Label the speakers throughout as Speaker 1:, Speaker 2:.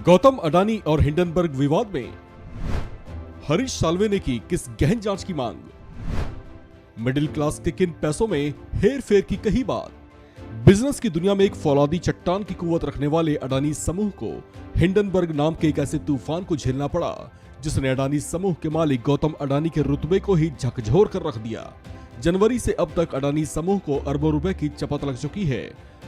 Speaker 1: गौतम अडानी और हिंडनबर्ग विवाद में हरीश साल्वे ने की किस गहन जांच की मांग। मिडिल क्लास के किन पैसों में हेर फेर की कही बात। बिजनेस की दुनिया में एक फौलादी चट्टान की कुव्वत रखने वाले अडानी समूह को हिंडनबर्ग नाम के एक ऐसे तूफान को झेलना पड़ा जिसने अडानी समूह के मालिक गौतम अडानी के रुतबे को ही झकझोर कर रख दिया। जनवरी से अब तक अडानी समूह को अरबों रुपए की चपत लग चुकी है।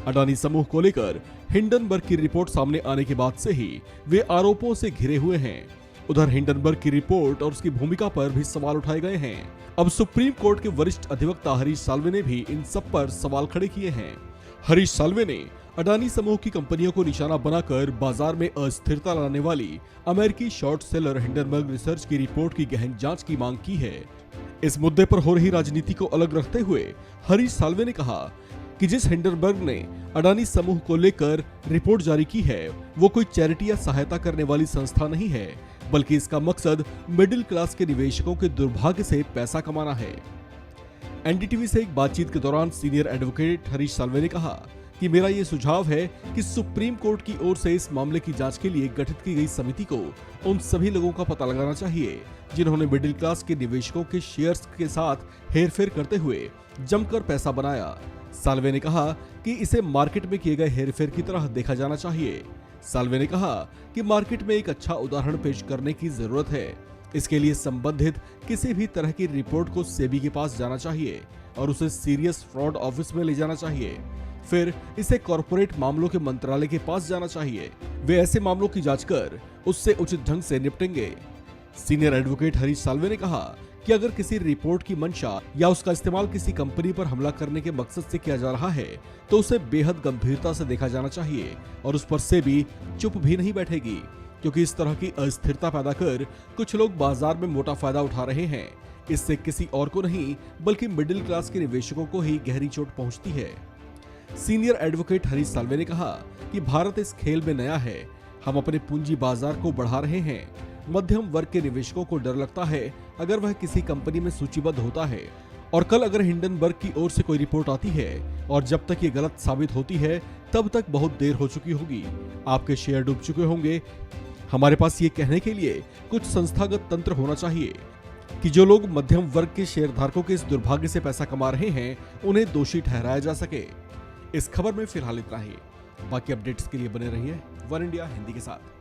Speaker 1: अडानी समूह को लेकर हिंडनबर्ग की रिपोर्ट सामने आने के बाद से ही वे आरोपों से घिरे हुए हैं। उधर हिंडनबर्ग की रिपोर्ट और उसकी भूमिका पर भी सवाल उठाए गए हैं। अब सुप्रीम कोर्ट के वरिष्ठ अधिवक्ता हरीश साल्वे ने भी इन सब पर सवाल खड़े किए हैं। हरीश साल्वे ने अडानी समूह की कंपनियों को निशाना बनाकर बाजार में अस्थिरता लाने वाली अमेरिकी शॉर्ट सेलर हिंडनबर्ग रिसर्च की रिपोर्ट की गहन जांच की मांग की है। इस मुद्दे पर हो रही राजनीति को अलग रखते हुए हरीश साल्वे ने कहा कि जिस हिंडनबर्ग ने अडानी समूह को लेकर रिपोर्ट जारी की है वो कोई चैरिटी या सहायता करने वाली संस्था नहीं है, बल्कि इसका मकसद मिडिल क्लास के निवेशकों के दुर्भाग्य से पैसा कमाना है। एनडीटीवी से एक बातचीत के दौरान सीनियर एडवोकेट हरीश साल्वे ने कहा कि मेरा ये सुझाव है कि सुप्रीम कोर्ट की ओर से इस मामले की जांच के लिए गठित की गई समिति को उन सभी लोगों का पता लगाना चाहिए जिन्होंने मिडिल क्लास के निवेशकों के शेयर्स के साथ हेरफेर करते हुए जमकर पैसा बनाया। साल्वे ने कहा कि इसे मार्केट में किए गए हेरफेर की तरह देखा जाना चाहिए। साल्वे ने कहा कि मार्केट में एक अच्छा उदाहरण पेश करने की जरूरत है। इसके लिए संबंधित किसी भी तरह की रिपोर्ट को सेबी के पास जाना चाहिए और उसे सीरियस फ्रॉड ऑफिस में ले जाना चाहिए। फिर इसे कॉर्पोरेट मामलों के मंत्रालय के पास जाना चाहिए। वे ऐसे मामलों की जांच कर उससे उचित ढंग से निपटेंगे। सीनियर एडवोकेट हरीश साल्वे ने कहा कि अगर किसी रिपोर्ट की मंशा या उसका इस्तेमाल किसी कंपनी पर हमला करने के मकसद से किया जा रहा है तो उसे बेहद गंभीरता से देखा जाना चाहिए और उस पर सेबी चुप भी नहीं बैठेगी, क्योंकि इस तरह की अस्थिरता पैदा कर कुछ लोग बाजार में मोटा फायदा उठा रहे हैं। इससे किसी और को नहीं बल्कि मिडिल क्लास के निवेशकों को ही गहरी चोट पहुंचती है। सीनियर एडवोकेट हरीश साल्वे ने कहा कि भारत इस खेल में नया है। हम अपने पूंजी बाजार को बढ़ा रहे हैं। मध्यम वर्ग के निवेशकों को डर लगता है अगर वह किसी कंपनी में सूचीबद्ध होता है, और कल अगर हिंडनबर्ग की ओर से कोई रिपोर्ट आती है और जब तक ये गलत साबित होती है तब तक बहुत देर हो चुकी होगी। आपके शेयर डूब चुके होंगे। हमारे पास ये कहने के लिए कुछ संस्थागत तंत्र होना चाहिए कि जो लोग मध्यम वर्ग के शेयरधारकों के इस दुर्भाग्य से पैसा कमा रहे हैं उन्हें दोषी ठहराया जा सके। इस खबर में फिलहाल इतना ही। बाकी अपडेट्स के लिए बने रहिए वन इंडिया हिंदी के साथ।